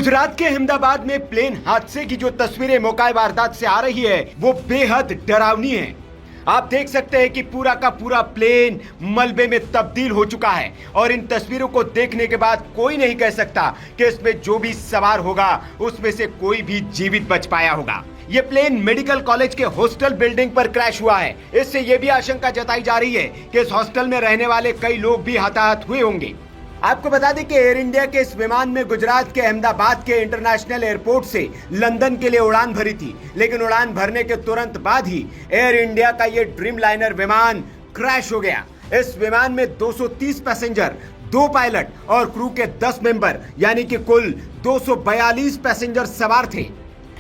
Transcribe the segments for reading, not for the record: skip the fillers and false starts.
गुजरात के अहमदाबाद में प्लेन हादसे की जो तस्वीरें मौका वारदात से आ रही है वो बेहद डरावनी है। आप देख सकते हैं कि पूरा का पूरा प्लेन मलबे में तब्दील हो चुका है और इन तस्वीरों को देखने के बाद कोई नहीं कह सकता कि इसमें जो भी सवार होगा उसमें से कोई भी जीवित बच पाया होगा। ये प्लेन मेडिकल कॉलेज के हॉस्टल बिल्डिंग पर क्रैश हुआ है। इससे ये भी आशंका जताई जा रही है कि इस हॉस्टल में रहने वाले कई लोग भी हताहत हुए होंगे। आपको बता दें कि एयर इंडिया के इस विमान में गुजरात के अहमदाबाद के इंटरनेशनल एयरपोर्ट से लंदन के लिए उड़ान भरी थी, लेकिन उड़ान भरने के तुरंत बाद ही एयर इंडिया का ये ड्रीम लाइनर विमान क्रैश हो गया। इस विमान में 230 पैसेंजर, 2 पायलट और क्रू के 10 मेंबर यानी कि कुल 242 पैसेंजर सवार थे।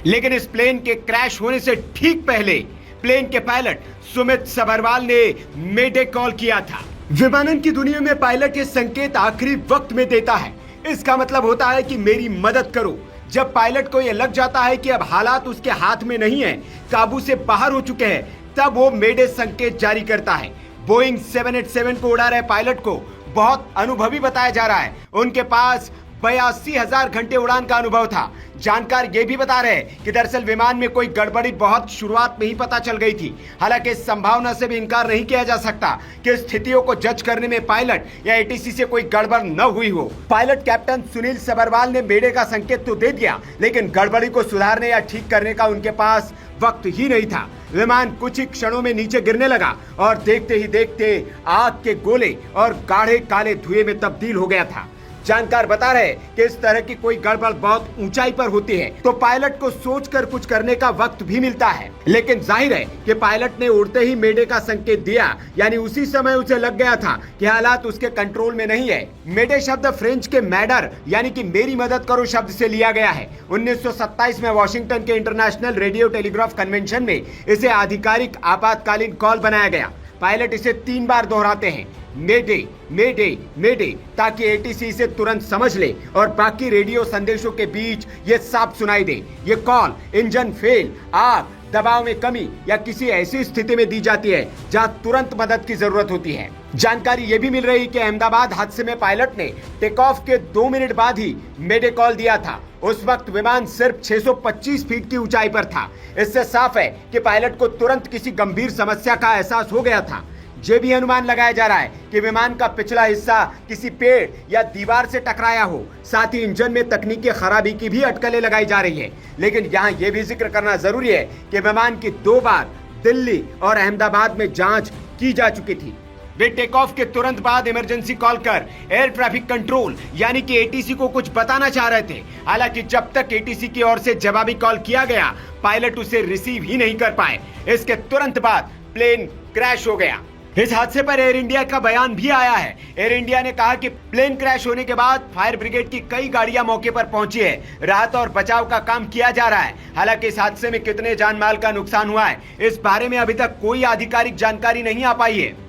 लेकिन इस प्लेन के क्रैश होने से ठीक पहले प्लेन के पायलट सुमित सबरवाल ने मेडे कॉल किया था। विमानन की दुनिया में पायलट ये संकेत आखिरी वक्त में देता है। इसका मतलब होता है कि मेरी मदद करो। जब पायलट को ये लग जाता है कि अब हालात उसके हाथ में नहीं है, काबू से बाहर हो चुके हैं, तब वो मेडे संकेत जारी करता है। बोइंग 787 को उड़ा रहे पायलट को बहुत अनुभवी बताया जा रहा है। उनके पास 82,000 घंटे उड़ान का अनुभव था। जानकार ये भी बता रहे हैं कि दरअसल विमान में कोई गड़बड़ी बहुत शुरुआत में ही पता चल गई थी। हालांकि इस संभावना से भी इनकार नहीं किया जा सकता कि स्थितियों को जज करने में पायलट या एटीसी से कोई गड़बड़ न हुई हो। पायलट कैप्टन सुनील सबरवाल ने मेडे का संकेत तो दे दिया, लेकिन गड़बड़ी को सुधारने या ठीक करने का उनके पास वक्त ही नहीं था। विमान कुछ ही क्षणों में नीचे गिरने लगा और देखते ही देखते आग के गोले और गाढ़े काले धुएं में तब्दील हो गया था। जानकार बता रहे कि इस तरह की कोई गड़बड़ बहुत ऊंचाई पर होती है तो पायलट को सोचकर कुछ करने का वक्त भी मिलता है, लेकिन जाहिर है कि पायलट ने उड़ते ही मेडे का संकेत दिया, यानी उसी समय उसे लग गया था कि हालात उसके कंट्रोल में नहीं है। मेडे शब्द फ्रेंच के मैडर यानी कि मेरी मदद करो शब्द से लिया गया है। 1927 में वॉशिंगटन के इंटरनेशनल रेडियो टेलीग्राफ कन्वेंशन में इसे आधिकारिक आपातकालीन कॉल बनाया गया। पायलट इसे 3 बार दोहराते हैं, मेडे मेडे मेडे, ताकि एटीसी इसे तुरंत समझ ले और बाकी रेडियो संदेशों के बीच ये साफ सुनाई दे। ये कॉल इंजन फेल, आग, दबाव में कमी या किसी ऐसी स्थिति में दी जाती है जहां तुरंत मदद की जरूरत होती है। जानकारी ये भी मिल रही कि अहमदाबाद हादसे में पायलट ने टेक ऑफ के 2 मिनट बाद ही मेडे कॉल दिया था। उस वक्त विमान सिर्फ 625 फीट की ऊंचाई पर था। इससे साफ है कि पायलट को तुरंत किसी गंभीर समस्या का एहसास हो गया था। ये भी अनुमान लगाया जा रहा है कि विमान का पिछला हिस्सा किसी पेड़ या दीवार से टकराया हो। साथ ही इंजन में तकनीकी खराबी की भी अटकलें लगाई जा रही है। लेकिन यहाँ यह भी जिक्र करना जरूरी है कि विमान की 2 बार दिल्ली और अहमदाबाद में जांच की जा चुकी थी। वे टेक ऑफ के तुरंत बाद इमरजेंसी कॉल कर एयर ट्रैफिक कंट्रोल यानी कि एटीसी को कुछ बताना चाह रहे थे। हालांकि जब तक एटीसी की ओर से जवाबी कॉल किया गया, पायलट उसे रिसीव ही नहीं कर पाए। इसके तुरंत बाद प्लेन क्रैश हो गया। इस हादसे पर एयर इंडिया का बयान भी आया है। एयर इंडिया ने कहा कि प्लेन क्रैश होने के बाद फायर ब्रिगेड की कई गाड़ियां मौके पर पहुंची है। राहत और बचाव का काम किया जा रहा है। हालांकि इस हादसे में कितने जान माल का नुकसान हुआ है, इस बारे में अभी तक कोई आधिकारिक जानकारी नहीं आ पाई है।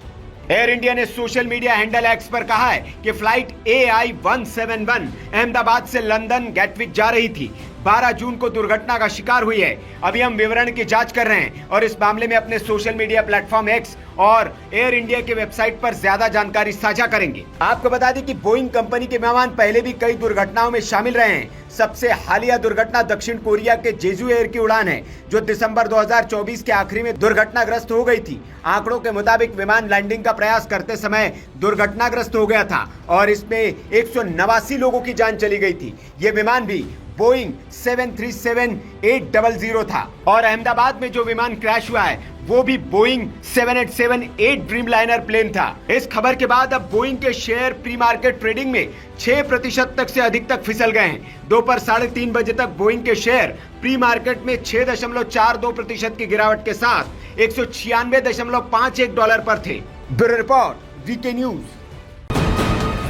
एयर इंडिया ने सोशल मीडिया हैंडल एक्स पर कहा है कि फ्लाइट AI-171 अहमदाबाद से लंदन गैटविक जा रही थी। 12 जून को दुर्घटना का शिकार हुई है। अभी हम विवरण की जांच कर रहे हैं और इस मामले में अपने सोशल मीडिया प्लेटफॉर्म एक्स और एयर इंडिया के वेबसाइट पर ज्यादा जानकारी साझा करेंगे। आपको बता दें कि बोइंग कंपनी के विमान पहले भी कई दुर्घटनाओं में शामिल रहे हैं। सबसे हालिया दुर्घटना दक्षिण कोरिया के जेजू एयर की उड़ान है, जो दिसंबर 2024 के आखिरी में दुर्घटनाग्रस्त हो गई थी। आंकड़ों के मुताबिक विमान लैंडिंग का प्रयास करते समय दुर्घटनाग्रस्त हो गया था और इसमें 189 लोगों की जान चली गई थी। ये विमान भी बोइंग 737-800 था और अहमदाबाद में जो विमान क्रैश हुआ है वो भी बोइंग 787-8 ड्रीमलाइनर प्लेन था। इस खबर के बाद अब बोइंग के शेयर प्री मार्केट ट्रेडिंग में 6% तक से अधिक तक फिसल गए हैं। दोपहर 3:30 बजे तक बोइंग के शेयर प्री मार्केट में 6.42% की गिरावट के साथ $196.51 पर थे। Bureau report, VK news.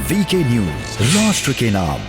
VK news, राष्ट्र के नाम।